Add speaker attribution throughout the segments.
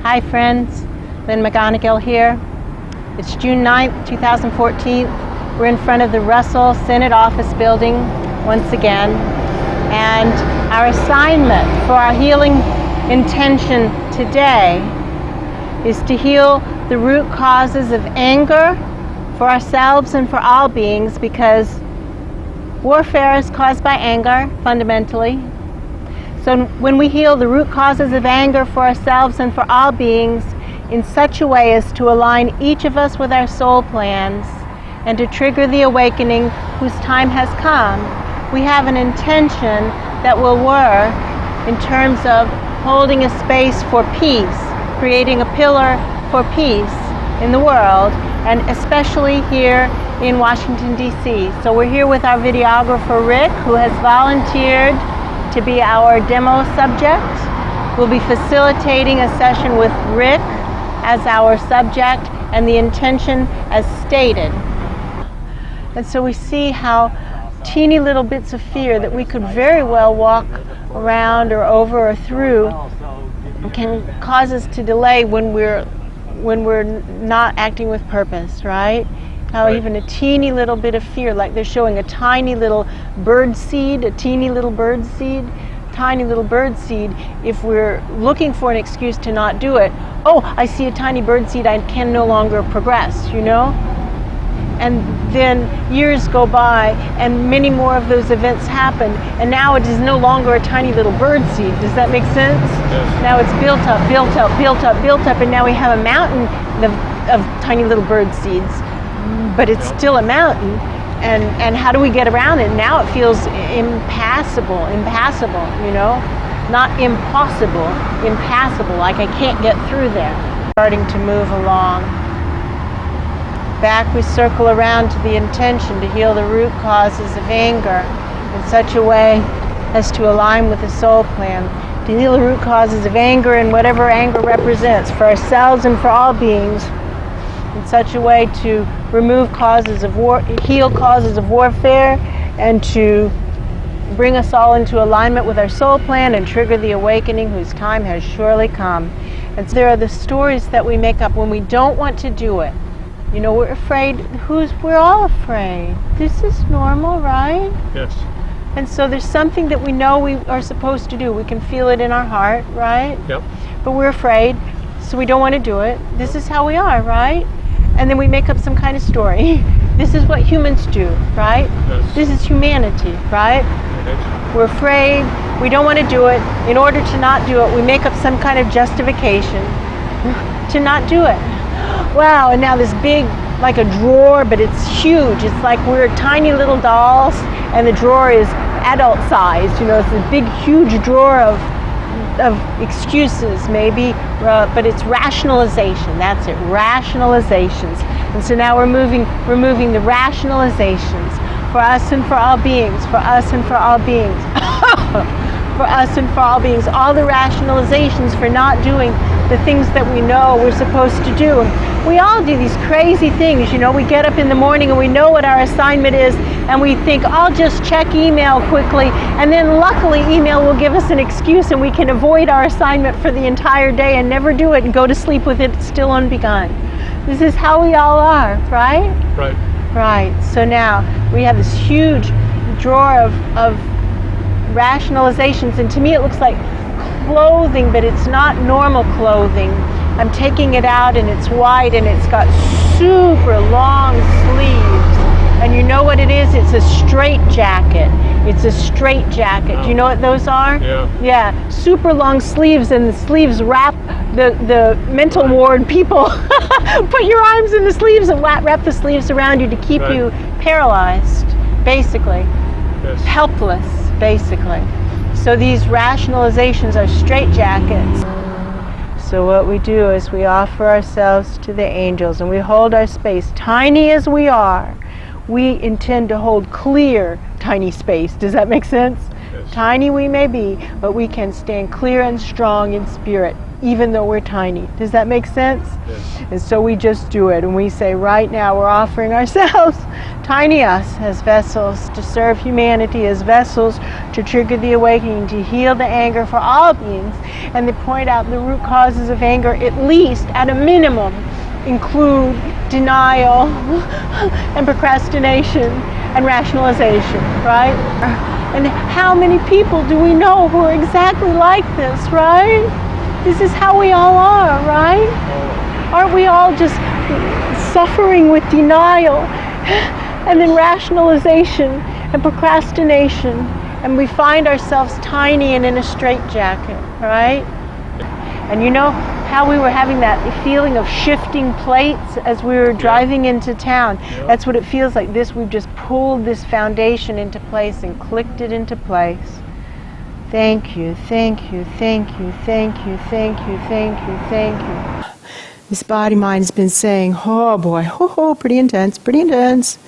Speaker 1: Hi friends, Lynn McGonigal here. It's June 9th, 2014. We're in front of the Russell Senate Office Building once again. And our assignment for our healing intention today is to heal the root causes of anger for ourselves and for all beings, because warfare is caused by anger, fundamentally. So when we heal the root causes of anger for ourselves and for all beings in such a way as to align each of us with our soul plans and to trigger the awakening whose time has come, we have an intention that will work in terms of holding a space for peace, creating a pillar for peace in the world, and especially here in Washington, D.C. So we're here with our videographer, Rick, who has volunteered to be our demo subject. We'll be facilitating a session with Rick as our subject and the intention as stated. And so we see how teeny little bits of fear that we could very well walk around or over or through can cause us to delay when we're not acting with purpose, right? How even a teeny little bit of fear, like they're showing a tiny little bird seed, if we're looking for an excuse to not do it, oh, I see a tiny bird seed, I can no longer progress, you know? And then years go by and many more of those events happen, and now it is no longer a tiny little bird seed. Does that make sense? Yes. Now it's built up, and now we have a mountain of tiny little bird seeds. But it's still a mountain, and how do we get around it? Now it feels impassable, you know? Not impossible, impassable, like I can't get through there. Starting to move along. Back we circle around to the intention to heal the root causes of anger in such a way as to align with the soul plan. To heal the root causes of anger and whatever anger represents for ourselves and for all beings, in such a way to remove causes of war, heal causes of warfare, and to bring us all into alignment with our soul plan and trigger the awakening whose time has surely come. And so there are the stories that we make up when we don't want to do it. You know, we're afraid. We're all afraid. This is normal, right?
Speaker 2: Yes.
Speaker 1: And so there's something that we know we are supposed to do. We can feel it in our heart, right?
Speaker 2: Yep.
Speaker 1: But we're afraid, so we don't want to do it. This is how we are, right? And then we make up some kind of story. This is what humans do, right?
Speaker 2: Yes.
Speaker 1: This is humanity, right?
Speaker 2: Yes.
Speaker 1: We're afraid, we don't want to do it. In order to not do it, we make up some kind of justification to not do it. Wow, and now this big, like a drawer, but it's huge. It's like we're tiny little dolls, and the drawer is adult sized. You know, it's a big, huge drawer of excuses, maybe, but it's rationalization. That's it, rationalizations. And so now we're removing the rationalizations for us and for all beings, for us and for all beings, for us and for all beings. All the rationalizations for not doing the things that we know we're supposed to do. We all do these crazy things, you know. We get up in the morning and we know what our assignment is, and we think, I'll just check email quickly, and then luckily email will give us an excuse and we can avoid our assignment for the entire day and never do it and go to sleep with it still unbegun. This is how we all are, right?
Speaker 2: Right.
Speaker 1: Right. So now we have this huge drawer of rationalizations, and to me it looks like clothing, but it's not normal clothing. I'm taking it out and it's white and it's got super long sleeves. And you know what it is? It's a straightjacket. It's a straightjacket.
Speaker 2: Oh.
Speaker 1: Do you know what those are?
Speaker 2: Yeah.
Speaker 1: Yeah. Super long sleeves, and the sleeves wrap the mental ward people. Put your arms in the sleeves and wrap the sleeves around you to keep you paralyzed, basically.
Speaker 2: Yes.
Speaker 1: Helpless, basically. So these rationalizations are straitjackets. So what we do is we offer ourselves to the angels and we hold our space. Tiny as we are, we intend to hold clear, tiny space. Does that make sense?
Speaker 2: Yes.
Speaker 1: Tiny we may be, but we can stand clear and strong in spirit, even though we're tiny. Does that make sense?
Speaker 2: Yes.
Speaker 1: And so we just do it, and we say, right now we're offering ourselves tiny us as vessels to serve humanity, as vessels to trigger the awakening, to heal the anger for all beings. And they point out the root causes of anger, at least at a minimum, include denial and procrastination and rationalization, right? And how many people do we know who are exactly like this, right? This is how we all are, right? Aren't we all just suffering with denial and then rationalization and procrastination, and we find ourselves tiny and in a straitjacket, right? And you know how we were having that feeling of shifting plates as we were driving into town? That's what it feels like. We've just pulled this foundation into place and clicked it into place. Thank you, thank you, thank you, thank you, thank you, thank you, thank you. This body-mind has been saying, oh boy, pretty intense, pretty intense.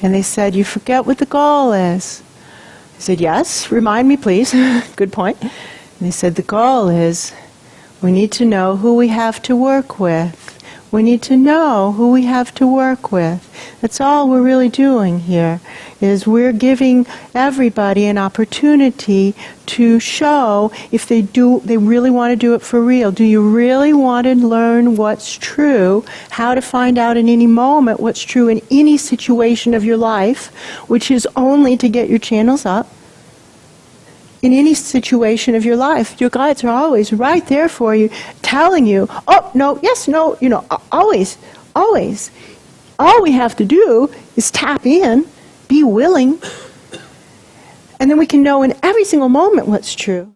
Speaker 1: And they said, you forget what the goal is. I said, yes, remind me please. Good point. And they said, the goal is, we need to know who we have to work with. We need to know who we have to work with. That's all we're really doing here, is we're giving everybody an opportunity to show if they really want to do it for real. Do you really want to learn what's true, how to find out in any moment what's true in any situation of your life, which is only to get your channels up? In any situation of your life, your guides are always right there for you, telling you, oh, no, yes, no, always, always. All we have to do is tap in, be willing, and then we can know in every single moment what's true.